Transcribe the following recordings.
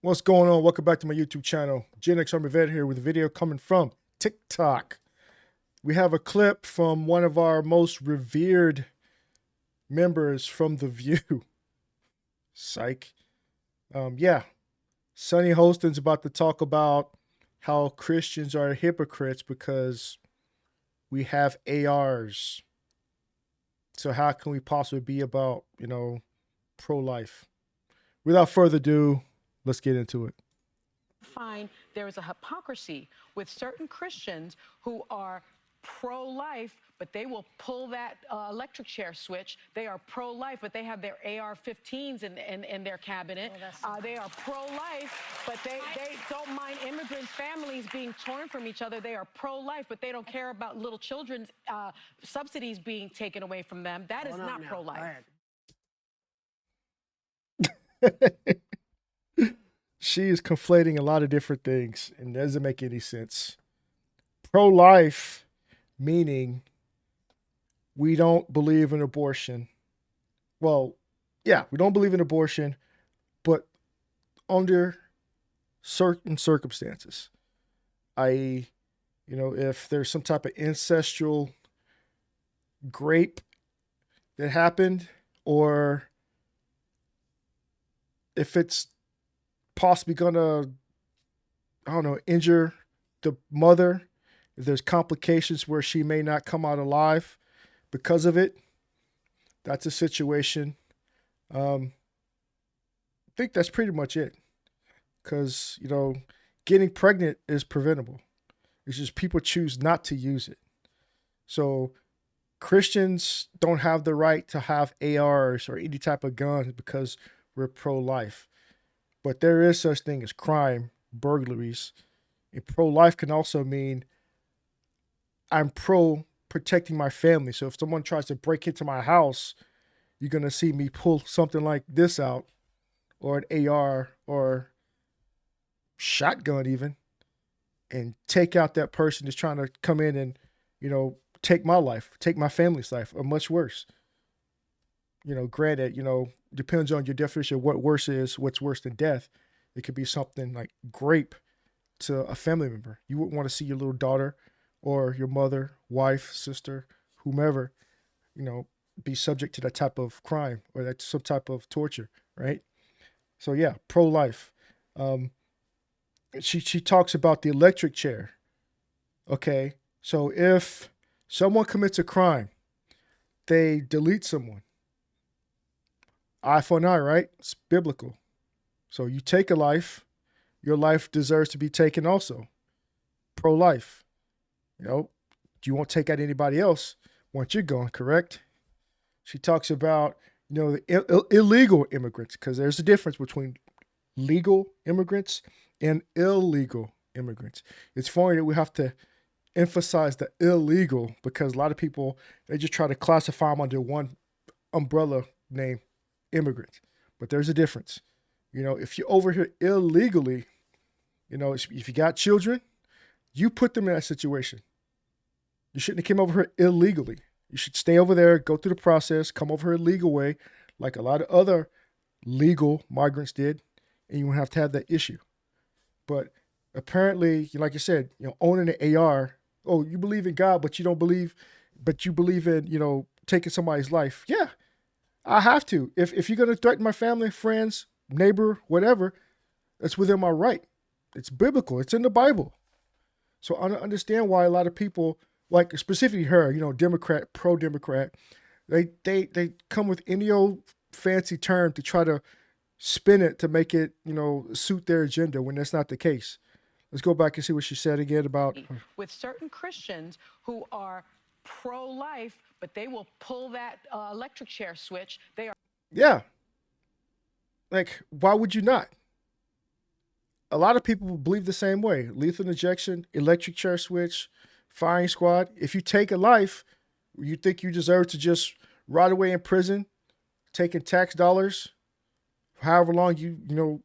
What's going on? Welcome back to my YouTube channel. Gen X Army Vet here with a video coming from TikTok. We have a clip from one of our most revered members from The View. Psych. Yeah. Sunny Holston's about to talk about how Christians are hypocrites because we have ARs. So how can we possibly be about, pro-life? Without further ado, let's get into it. Find there is a hypocrisy with certain Christians who are pro-life, but they will pull that electric chair switch. They are pro-life, but they have their AR15s in their cabinet. They are pro-life, but they don't mind immigrant families being torn from each other. They are pro-life, but they don't care about little children's subsidies being taken away from them. That is not pro-life. She is conflating a lot of different things and doesn't make any sense. Pro-life meaning we don't believe in abortion. Well, yeah, we don't believe in abortion, but under certain circumstances, i.e., if there's some type of ancestral grape that happened, or if it's possibly gonna, injure the mother, if there's complications where she may not come out alive because of it, that's a situation. I think that's pretty much it. Because, getting pregnant is preventable. It's just people choose not to use it. So Christians don't have the right to have ARs or any type of guns because we're pro-life. But there is such thing as crime, burglaries. And pro-life can also mean I'm pro protecting my family. So if someone tries to break into my house, you're going to see me pull something like this out, or an AR or shotgun even, and take out that person that's trying to come in and, take my life, take my family's life, or much worse. Granted, depends on your definition of what worse is, what's worse than death. It could be something like grape to a family member. You wouldn't want to see your little daughter or your mother, wife, sister, whomever, be subject to that type of crime or that some type of torture, right? So yeah, pro-life. She talks about the electric chair. Okay, so if someone commits a crime, they delete someone. Eye for an eye, right? It's biblical. So you take a life, your life deserves to be taken also. Pro-life. You won't take out anybody else once you're gone, correct? She talks about, the illegal immigrants, because there's a difference between legal immigrants and illegal immigrants. It's funny that we have to emphasize the illegal because a lot of people, they just try to classify them under one umbrella name, immigrants. But there's a difference. If you're over here illegally, if you got children, you put them in that situation. You shouldn't have came over here illegally. You should stay over there, go through the process, come over here a legal way, like a lot of other legal migrants did, and you won't have to have that issue. But apparently, like I said, owning an AR, oh, you believe in God, but you don't believe, but you believe in, taking somebody's life. Yeah, I have to. If you're going to threaten my family, friends, neighbor, whatever, that's within my right. It's biblical. It's in the Bible. So I don't understand why a lot of people, like specifically her, Democrat, pro-Democrat, they come with any old fancy term to try to spin it to make it, suit their agenda when that's not the case. Let's go back and see what she said again about with certain Christians who are pro-life, but they will pull that electric chair switch. They are. Yeah. Like, why would you not? A lot of people believe the same way. Lethal injection, electric chair switch, firing squad. If you take a life, you think you deserve to just rot away in prison, taking tax dollars, however long you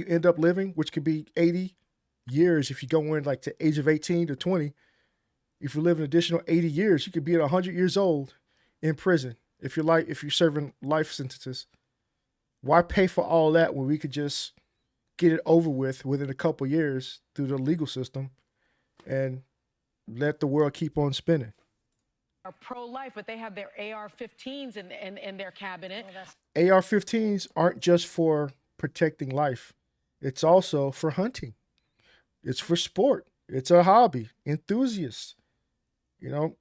end up living, which could be 80 years if you go in like to age of 18 to 20. If you live an additional 80 years, you could be at 100 years old in prison if you're serving life sentences. Why pay for all that when we could just get it over with within a couple years through the legal system and let the world keep on spinning. Are pro-life, but they have their AR-15s in their cabinet. AR-15s aren't just for protecting life. It's also for hunting. It's for sport. It's a hobby. Enthusiasts. You know,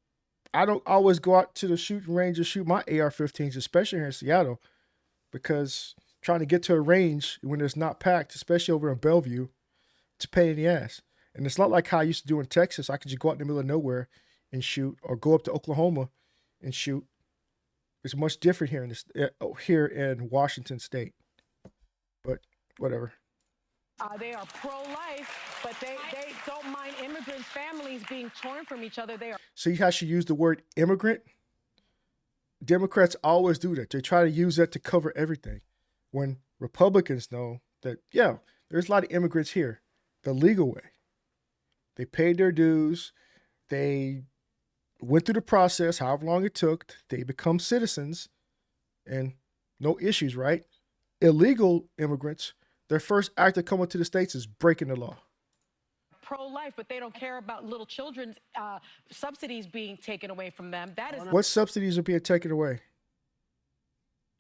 I don't always go out to the shooting range and shoot my AR-15s, especially here in Seattle, because trying to get to a range when it's not packed, especially over in Bellevue, it's a pain in the ass. And it's not like how I used to do in Texas. I could just go out in the middle of nowhere and shoot, or go up to Oklahoma and shoot. It's much different here here in Washington State. But whatever. They are pro-life, but they don't mind immigrant families being torn from each other. They are. See how she used the word immigrant? Democrats always do that. They try to use that to cover everything. When Republicans know that, yeah, there's a lot of immigrants here, the legal way. They paid their dues. They went through the process, however long it took. They become citizens and no issues, right? Illegal immigrants, their first act of coming to the States is breaking the law. Pro-life, but they don't care about little children's subsidies being taken away from them. That is what subsidies are being taken away?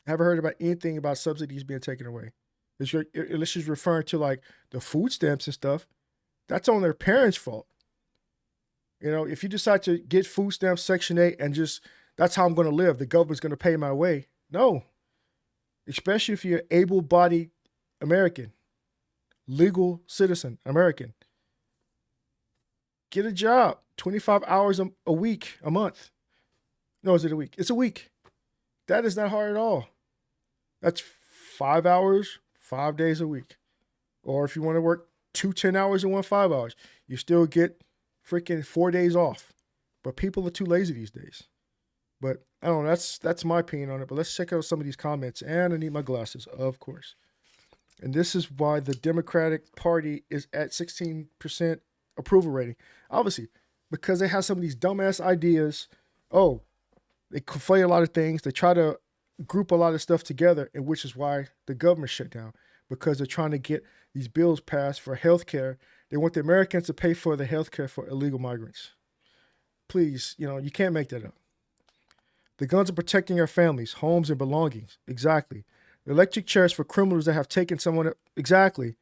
I haven't heard about anything about subsidies being taken away. Unless she's referring to like the food stamps and stuff. That's on their parents' fault. You know, if you decide to get food stamps, Section 8, and just, that's how I'm going to live, the government's going to pay my way. No. Especially if you're an able-bodied American, legal citizen, American. Get a job, 25 hours a week, a month. No, is it a week? It's a week. That is not hard at all. That's 5 hours, 5 days a week. Or if you want to work 2 10 hours and 1 5 hours, you still get freaking 4 days off. But people are too lazy these days. But I don't know, that's my opinion on it. But let's check out some of these comments. And I need my glasses, of course. And this is why the Democratic Party is at 16% approval rating. Obviously, because they have some of these dumbass ideas. Oh, they conflate a lot of things. They try to group a lot of stuff together, and which is why the government shut down, because they're trying to get these bills passed for health care. They want the Americans to pay for the health care for illegal migrants. Please, you can't make that up. The guns are protecting our families, homes, and belongings. Exactly. The electric chairs for criminals that have taken someone. Exactly.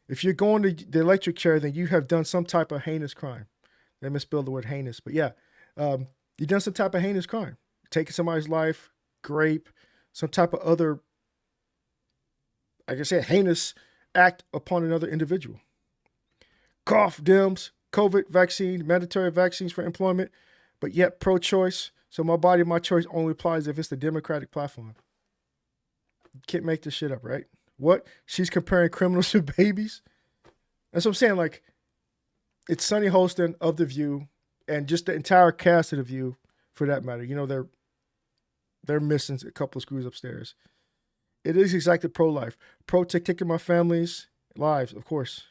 If you're going to the electric chair, then you have done some type of heinous crime. They misspelled the word heinous, but yeah. You've done some type of heinous crime. Taking somebody's life, rape, some type of other, like I said, heinous act upon another individual. Cough, Dems, COVID vaccine, mandatory vaccines for employment, but yet pro-choice. So my body, my choice only applies if it's the Democratic platform. You can't make this shit up, right? What? She's comparing criminals to babies? That's what I'm saying. Like, it's Sunny Holston of The View and just the entire cast of The View, for that matter. They're missing a couple of screws upstairs. It is exactly pro-life. Protecting my family's lives, of course.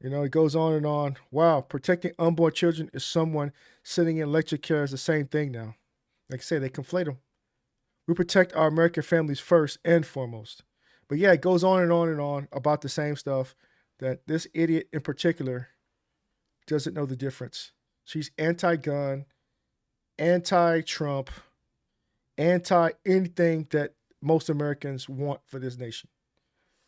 It goes on and on. Wow, protecting unborn children is someone sitting in electric chairs, the same thing now. Like I say, they conflate them. We protect our American families first and foremost. But yeah, it goes on and on and on about the same stuff that this idiot in particular doesn't know the difference. She's anti-gun, anti-Trump, anti-anything that most Americans want for this nation.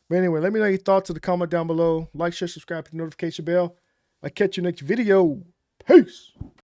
But anyway, let me know your thoughts in the comment down below. Like, share, subscribe, hit the notification bell. I'll catch you next video. Peace.